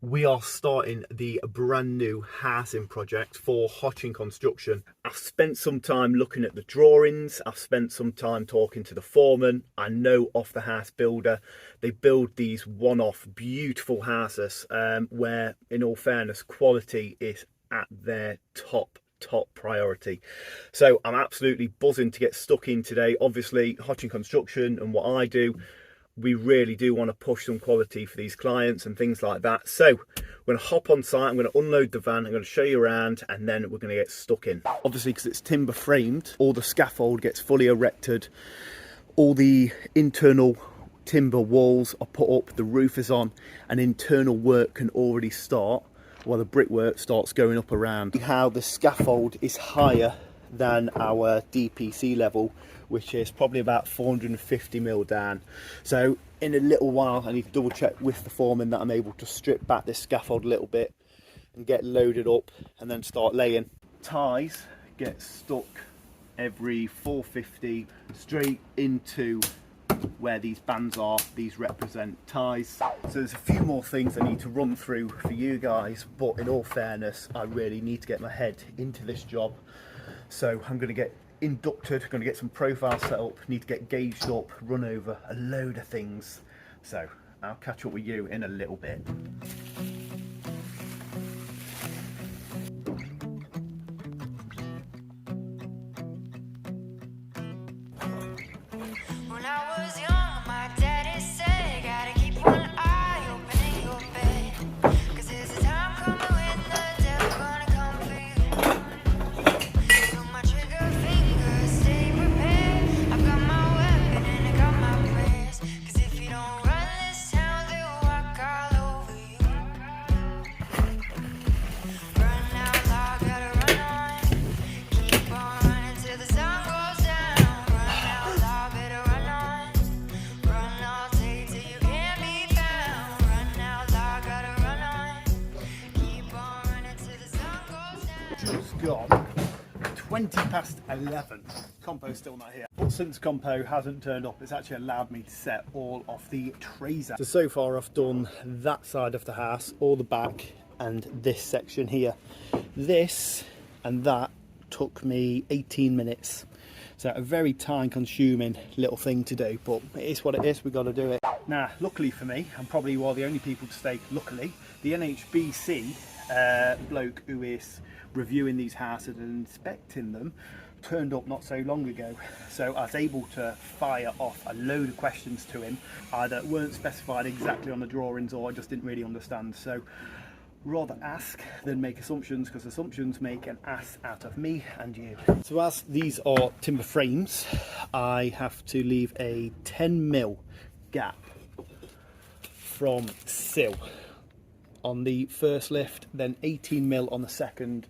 We are starting the brand new housing project for Hotching Construction. I've spent some time looking at the drawings, I've spent some time talking to the foreman. I know off the house builder, they build these one-off beautiful houses where, in all fairness, quality is at their top priority. So I'm absolutely buzzing to get stuck in today. Obviously, Hotching Construction and what I do, we really do want to push some quality for these clients and things like that. So we're going to hop on site, I'm going to unload the van, I'm going to show you around, and then we're going to get stuck in. Obviously, because it's timber framed, all the scaffold gets fully erected, all the internal timber walls are put up, the roof is on, and internal work can already start while the brickwork starts going up around. How the scaffold is higher than our DPC level, which is probably about 450 mil down. So in a little while I need to double check with the foreman that I'm able to strip back this scaffold a little bit and get loaded up and then start laying. Ties get stuck every 450 straight into where these bands are. These represent ties. So there's a few more things I need to run through for you guys, but in all fairness, I really need to get my head into this job. So I'm going to get inducted, going to get some profiles set up, need to get gauged up, run over a load of things. So I'll catch up with you in a little bit. When I was young, my daddy said, gotta keep one eye open in your bed, 'cause there's a time coming when the devil's gonna come for you. So my trigger fingers stay prepared. I've got my weapon and I got my prayers, 'cause if you don't run this town, they'll walk all over you. Run out loud, gotta run on. Keep on running till the sun goes down. Run out loud, better run on. Run all day till you can't be found. Run out loud, gotta run on. Keep on running till the sun goes down. Just gone 20 past 11. Compo's still not here. But since Compo hasn't turned up, it's actually allowed me to set all of the trays out. So far I've done that side of the house, all the back, and this section here. This and that took me 18 minutes. So a very time consuming little thing to do, but it is what it is, we've got to do it. Now, luckily for me, and probably one of the only people to stay luckily, the NHBC bloke who is reviewing these houses and inspecting them turned up not so long ago. So I was able to fire off a load of questions to him, either weren't specified exactly on the drawings or I just didn't really understand. So rather ask than make assumptions, because assumptions make an ass out of me and you. So as these are timber frames, I have to leave a 10 mil gap from sill on the first lift, then 18 mil on the second,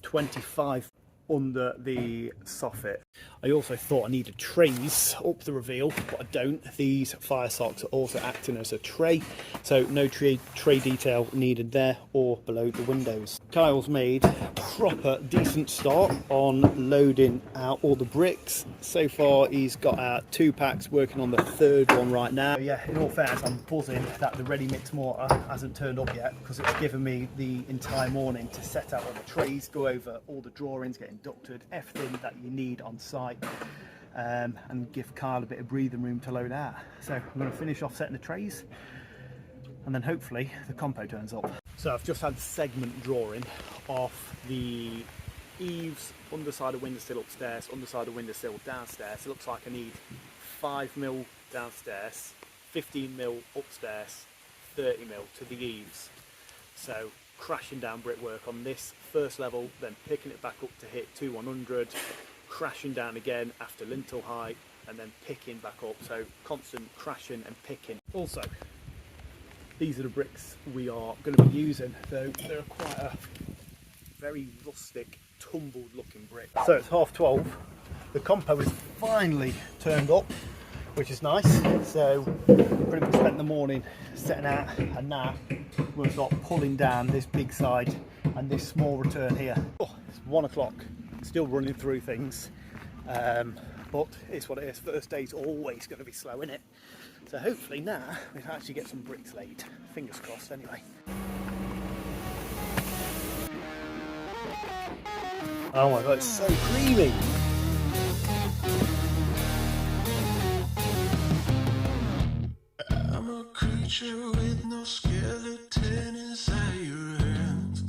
25 under the soffit. I also thought I needed trays up the reveal, but I don't. These fire socks are also acting as a tray, so no tray detail needed there or below the windows. Kyle's made a proper decent start on loading out all the bricks. So far he's got out 2 packs, working on the third one right now. So yeah, in all fairness, I'm buzzing that the ready mix mortar hasn't turned up yet, because it's given me the entire morning to set out all the trays, go over all the drawings, get inducted, everything that you need on site, and give Kyle a bit of breathing room to load out. So I'm going to finish off setting the trays, and then hopefully the compo turns up. So I've just had segment drawing off the eaves, underside of windowsill upstairs, underside of windowsill downstairs. It looks like I need 5 mil downstairs, 15 mil upstairs, 30 mil to the eaves. So crashing down brickwork on this first level, then picking it back up to hit 2100, crashing down again after lintel height, and then picking back up. So constant crashing and picking. Also, these are the bricks we are going to be using, though they're quite a very rustic, tumbled looking brick. So it's 12:30, the compo is finally turned up, which is nice. So pretty much spent the morning setting out, and now we'll start pulling down this big side and this small return here. Oh, it's 1 o'clock, still running through things, but it's what it is. First day's always going to be slow, isn't it? So hopefully now we can actually get some bricks laid. Fingers crossed anyway. Oh my god, it's so creamy. I'm a creature with no skeleton inside your hands.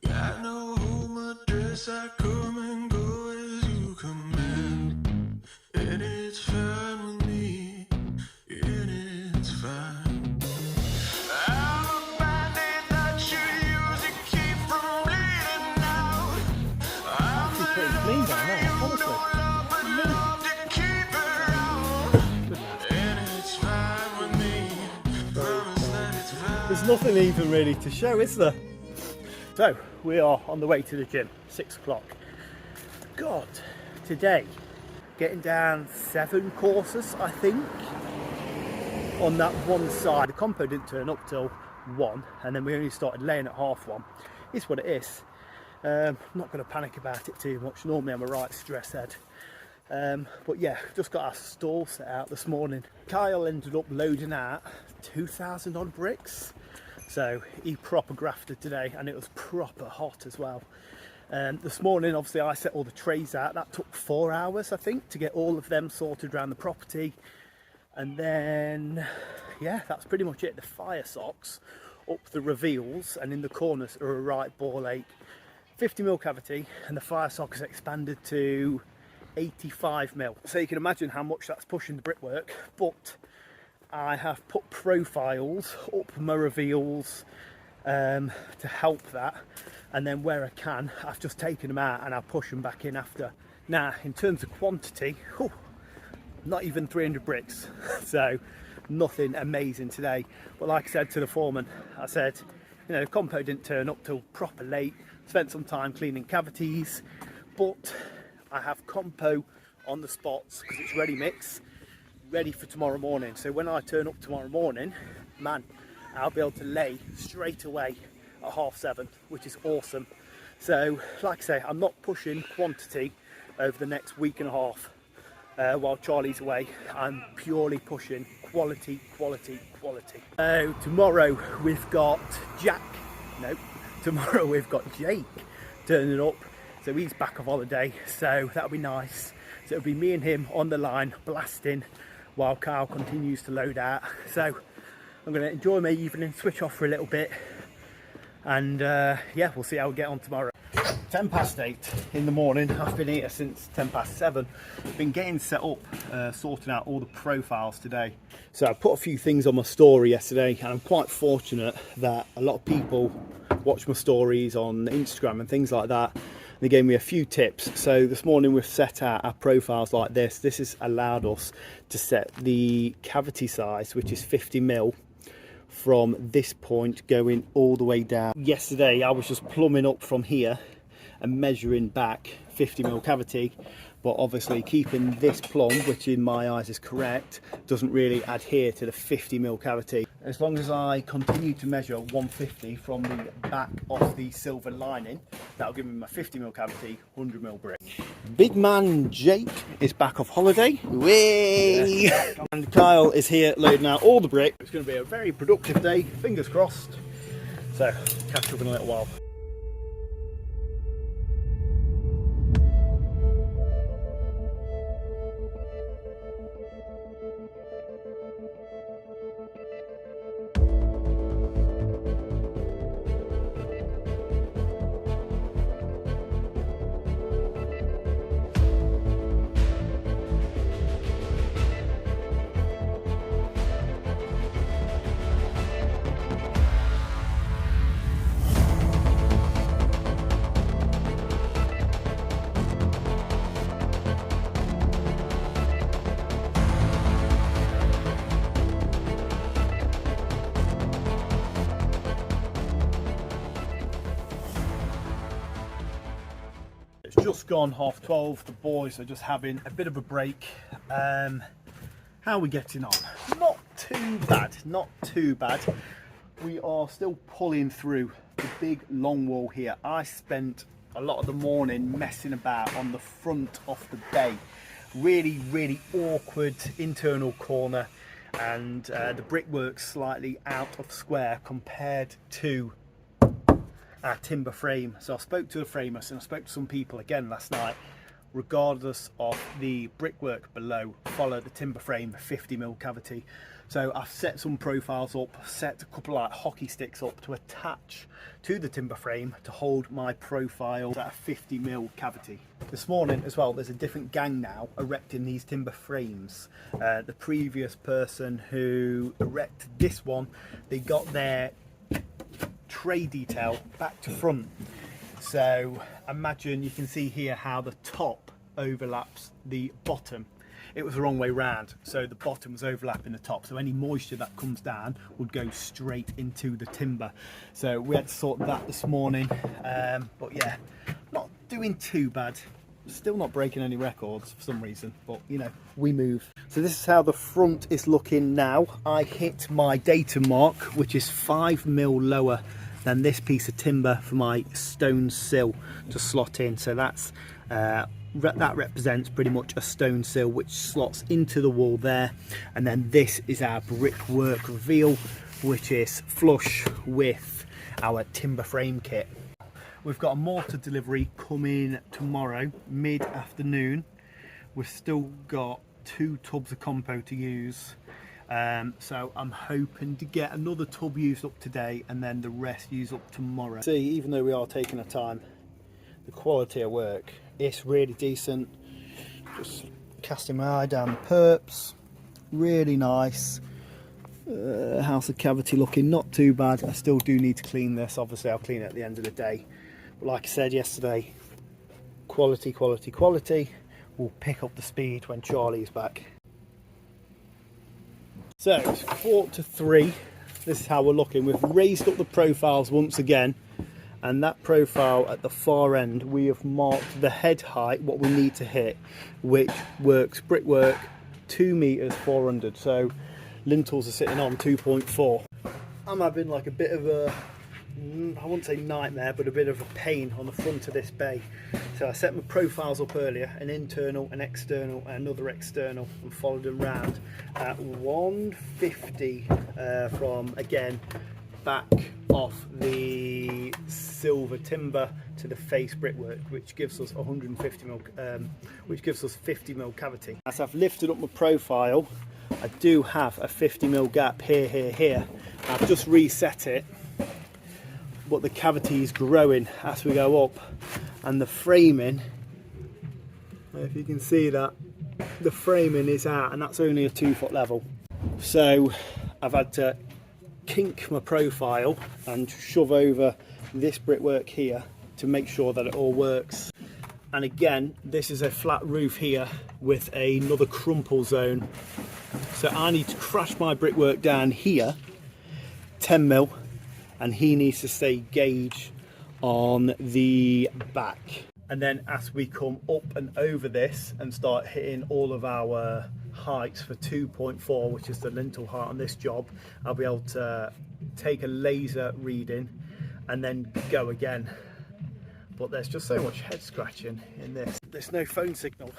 Got no home address, I come and go as you command. And it's fine with me, and it's fine. I'm a bandit that you use to keep from bleeding out. I'm It's pretty clean down there, honestly. but love to keep around. And it's fine with me, promise that it's fine. There's nothing even really to show, is there? So, we are on the way to the gym, 6 o'clock. God, today, getting down 7 courses, I think, on that one side. The compo didn't turn up till 1, and then we only started laying at 1:30. It's what it is. I'm not going to panic about it too much. Normally I'm a right stress head. But yeah, just got our stall set out this morning. Kyle ended up loading out 2,000 odd bricks. So he proper grafted today, and it was proper hot as well. This morning, obviously, I set all the trays out. That took 4 hours, I think, to get all of them sorted around the property. And then, yeah, that's pretty much it. The fire socks up the reveals and in the corners are a right ball ache. 50mm cavity, and the fire sock is expanded to 85mm. So you can imagine how much that's pushing the brickwork. But I have put profiles up my reveals to help that, and then where I can I've just taken them out and I'll push them back in after. Now in terms of quantity, not even 300 bricks, so nothing amazing today. But like I said to the foreman, I said, you know, the compo didn't turn up till proper late, spent some time cleaning cavities, but I have compo on the spots because it's ready mix, ready for tomorrow morning. So when I turn up tomorrow morning, man, I'll be able to lay straight away at 7:30, which is awesome. So like I say, I'm not pushing quantity over the next week and a half while Charlie's away. I'm purely pushing quality, quality, quality. So tomorrow we've got tomorrow we've got Jake turning up. So he's back off holiday, so that'll be nice. So it'll be me and him on the line blasting while Kyle continues to load out. So I'm going to enjoy my evening, switch off for a little bit, and yeah, we'll see how we get on tomorrow. 8:10 in the morning. I've been here since 7:10. Been getting set up, sorting out all the profiles today. So I put a few things on my story yesterday, and I'm quite fortunate that a lot of people watch my stories on Instagram and things like that. They gave me a few tips. So this morning we've set out our profiles like this. This has allowed us to set the cavity size, which is 50mm, from this point going all the way down. Yesterday I was just plumbing up from here and measuring back 50mm cavity, but obviously keeping this plumb, which in my eyes is correct, doesn't really adhere to the 50mm cavity. As long as I continue to measure 150 from the back of the silver lining, that'll give me my 50mm cavity, 100mm brick. Big man Jake is back off holiday. Whee! Yeah. And Kyle is here loading out all the brick. It's going to be a very productive day, fingers crossed. So, catch up in a little while. It's just gone 12:30. The boys are just having a bit of a break. How are we getting on? Not too bad, not too bad. We are still pulling through the big long wall here. I spent a lot of the morning messing about on the front of the bay. Really awkward internal corner, and the brickwork slightly out of square compared to our timber frame. So I spoke to the framers and I spoke to some people again last night. Regardless of the brickwork below, follow the timber frame 50mm cavity. So I've set some profiles up, set a couple of like hockey sticks up to attach to the timber frame to hold my profile at a 50mm cavity. This morning as well, there's a different gang now erecting these timber frames. The previous person who erected this one, they got their tray detail back to front. So imagine, you can see here how the top overlaps the bottom. It was the wrong way round, so the bottom was overlapping the top, so any moisture that comes down would go straight into the timber. So we had to sort that this morning, but yeah, not doing too bad. Still not breaking any records for some reason, but you know, we move. So this is how the front is looking now. I hit my data mark, which is 5mm lower than this piece of timber for my stone sill to slot in. So that's that represents pretty much a stone sill which slots into the wall there, and then this is our brickwork reveal, which is flush with our timber frame kit. We've got a mortar delivery coming tomorrow mid-afternoon. We've still got 2 tubs of compo to use, so I'm hoping to get another tub used up today and then the rest used up tomorrow. See, even though we are taking our time, the quality of work, it's really decent. Just casting my eye down the perps, really nice. House of cavity looking not too bad. I still do need to clean this, obviously I'll clean it at the end of the day, but like I said yesterday, quality, quality, quality. We'll pick up the speed when Charlie's back. So it's 2:45. This is how we're looking. We've raised up the profiles once again, and that profile at the far end, we have marked the head height, what we need to hit, which works brickwork 2 meters 400. So lintels are sitting on 2.4. I'm having like a bit of a, I wouldn't say nightmare, but a bit of a pain on the front of this bay. So I set my profiles up earlier, an internal, an external, and another external, and followed them round at 150 from, again, back off the silver timber to the face brickwork, which gives us 150mm, which gives us 50mm cavity. As I've lifted up my profile, I do have a 50mm gap here. I've just reset it, but the cavity is growing as we go up, and the framing, if you can see that, the framing is out, and that's only a 2-foot level. So I've had to kink my profile and shove over this brickwork here to make sure that it all works. And again, this is a flat roof here with another crumple zone, so I need to crash my brickwork down here 10mm, and he needs to stay gauge on the back. And then as we come up and over this and start hitting all of our heights for 2.4, which is the lintel height on this job, I'll be able to take a laser reading and then go again. But there's just so much head scratching in this. There's no phone signal,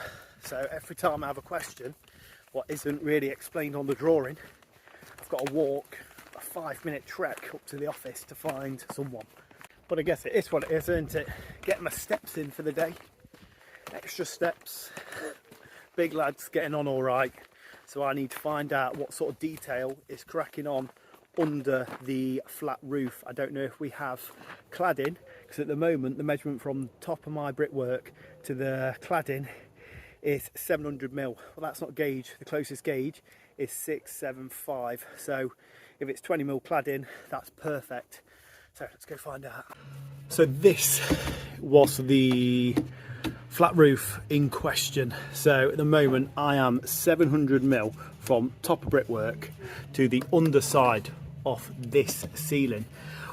so every time I have a question what isn't really explained on the drawing, I've got to walk a 5-minute trek up to the office to find someone. But I guess it is what it is, isn't it? Getting my steps in for the day. Extra steps. Big lad's getting on all right. So I need to find out what sort of detail is cracking on under the flat roof. I don't know if we have cladding, because at the moment the measurement from the top of my brickwork to the cladding is 700mm. Well, that's not gauge. The closest gauge is 675. So if it's 20mm cladding, that's perfect. So let's go find out. So this was the flat roof in question. So at the moment I am 700mm from top of brickwork to the underside of this ceiling.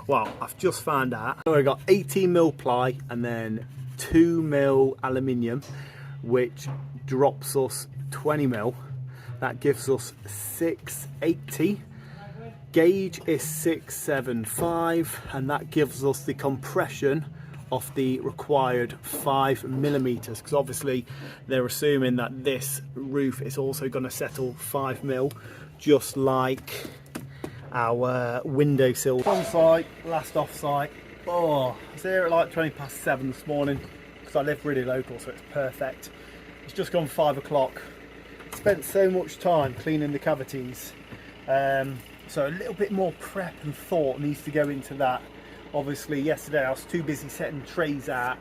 Well, I've just found out I got 18mm ply and then 2mm aluminium, which drops us 20mm. That gives us 680. Gauge is 675, and that gives us the compression of the required 5mm, because obviously they're assuming that this roof is also going to settle 5mm, just like our windowsill. On site, last off site. Oh, I was here at like 7:20 this morning because I live really local, so it's perfect. It's just gone 5 o'clock. Spent so much time cleaning the cavities, so a little bit more prep and thought needs to go into that. Obviously yesterday I was too busy setting trays out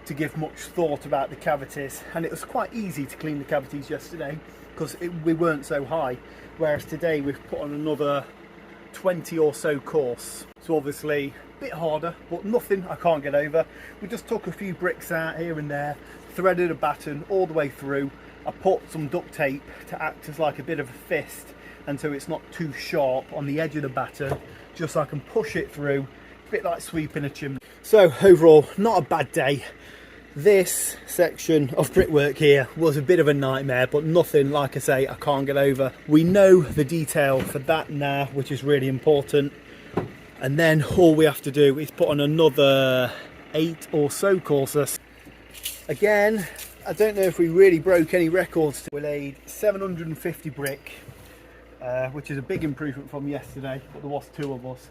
to give much thought about the cavities, and it was quite easy to clean the cavities yesterday because we weren't so high, whereas today we've put on another 20 or so course, so obviously a bit harder, but nothing I can't get over. We just took a few bricks out here and there, threaded a batten all the way through. I put some duct tape to act as like a bit of a fist until it's not too sharp on the edge of the batten, just so I can push it through, a bit like sweeping a chimney. So overall, not a bad day. This section of brickwork here was a bit of a nightmare, but nothing, like I say, I can't get over. We know the detail for that now, which is really important. And then all we have to do is put on another 8 or so courses. Again, I don't know if we really broke any records. We laid 750 brick, which is a big improvement from yesterday, but there was 2 of us.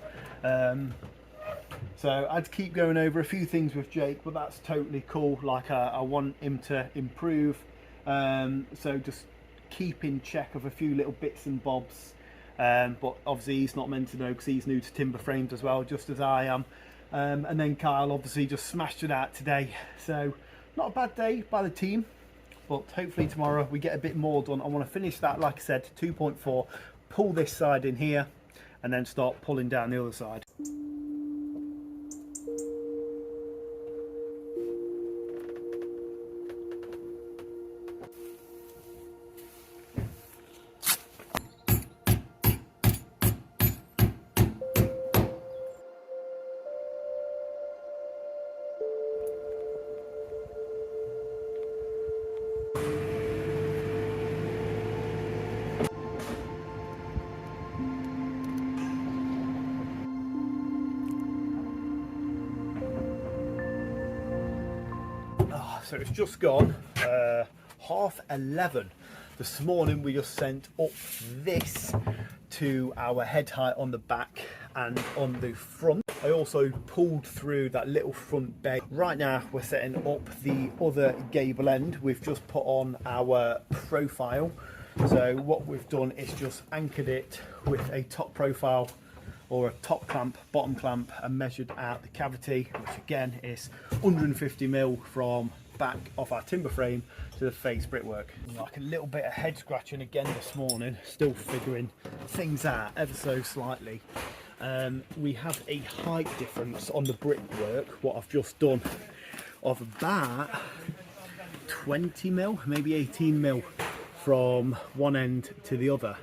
So I had to keep going over a few things with Jake, but that's totally cool. Like I want him to improve, so just keep in check of a few little bits and bobs. But obviously he's not meant to know because he's new to timber frames as well, just as I am. And then Kyle obviously just smashed it out today. So not a bad day by the team, but hopefully tomorrow we get a bit more done. I want to finish that, like I said, 2.4, pull this side in here, and then start pulling down the other side. So it's just gone 11:30. This morning we just sent up this to our head height on the back and on the front. I also pulled through that little front bay. Right now we're setting up the other gable end. We've just put on our profile. So what we've done is just anchored it with a top profile or a top clamp, bottom clamp, and measured out the cavity, which again is 150mm from back of our timber frame to the face brickwork. Like a little bit of head scratching again this morning, still figuring things out ever so slightly. We have a height difference on the brickwork, what I've just done, of about 20mm, maybe 18mm from one end to the other.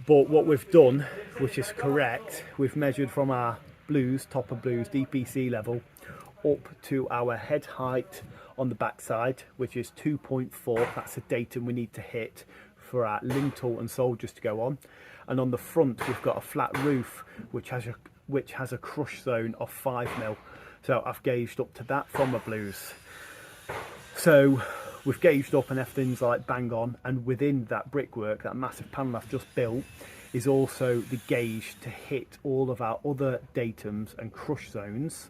But what we've done, which is correct, we've measured from our blues, top of blues, DPC level, up to our head height on the back side, which is 2.4. That's the datum we need to hit for our lintel and soldiers to go on. And on the front, we've got a flat roof, which has a crush zone of 5mm. So I've gauged up to that from a blues. So we've gauged up and everything's like bang on, and within that brickwork, that massive panel I've just built, is also the gauge to hit all of our other datums and crush zones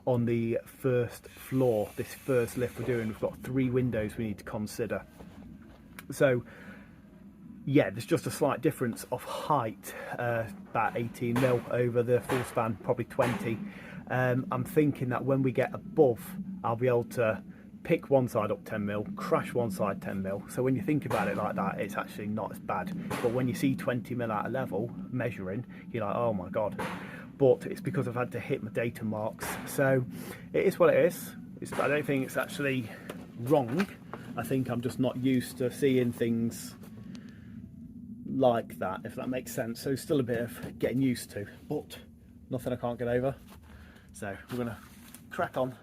on the first floor. This first lift we're doing, we've got 3 windows we need to consider. So yeah, there's just a slight difference of height, about 18mm over the full span, probably 20. I'm thinking that when we get above, I'll be able to pick one side up 10mm, crash one side 10mm. So when you think about it like that, it's actually not as bad. But when you see 20mm out of level measuring, you're like, oh my god. But it's because I've had to hit my data marks. So it is what it is. I don't think it's actually wrong. I think I'm just not used to seeing things like that, if that makes sense. So still a bit of getting used to, but nothing I can't get over. So we're gonna crack on.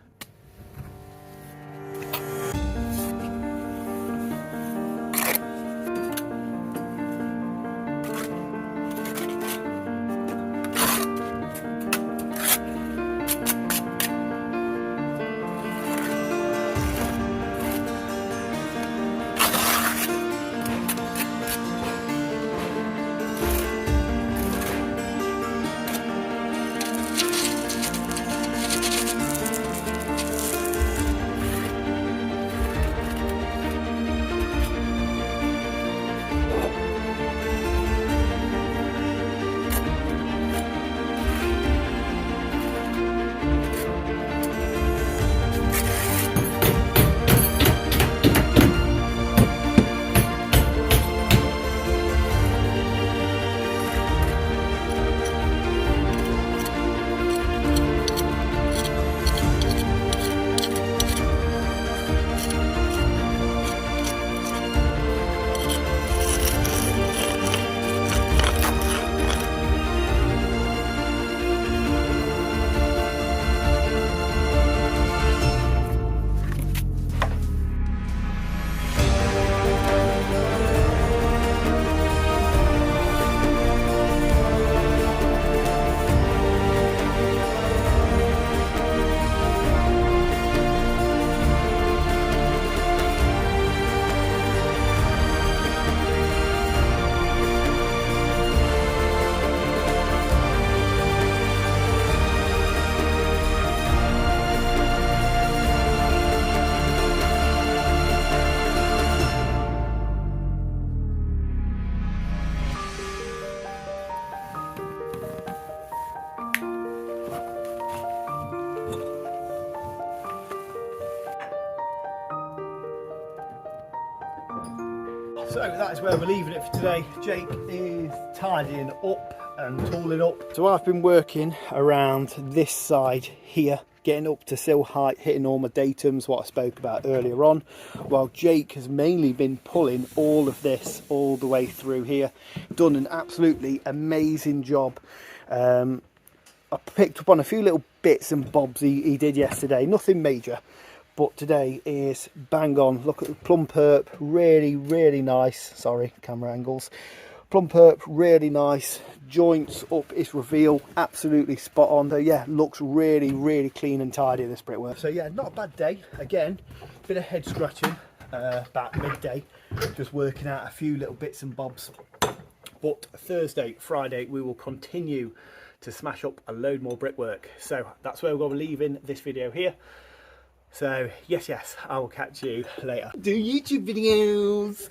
So that is where we're leaving it for today. Jake is tidying up and tooling up. So I've been working around this side here, getting up to sill height, hitting all my datums, what I spoke about earlier on, while Jake has mainly been pulling all of this all the way through here. Done an absolutely amazing job. I picked up on a few little bits and bobs he did yesterday, nothing major, but today is bang on. Look at the plum perp, really nice. Sorry, camera angles. Plum perp, really nice. Joints up its reveal, absolutely spot on. So yeah, looks really clean and tidy, this brickwork. So yeah, not a bad day. Again, bit of head scratching about midday, just working out a few little bits and bobs. But Thursday, Friday, we will continue to smash up a load more brickwork. So that's where we're going to be leaving this video here. So yes, I will catch you later. Do YouTube videos.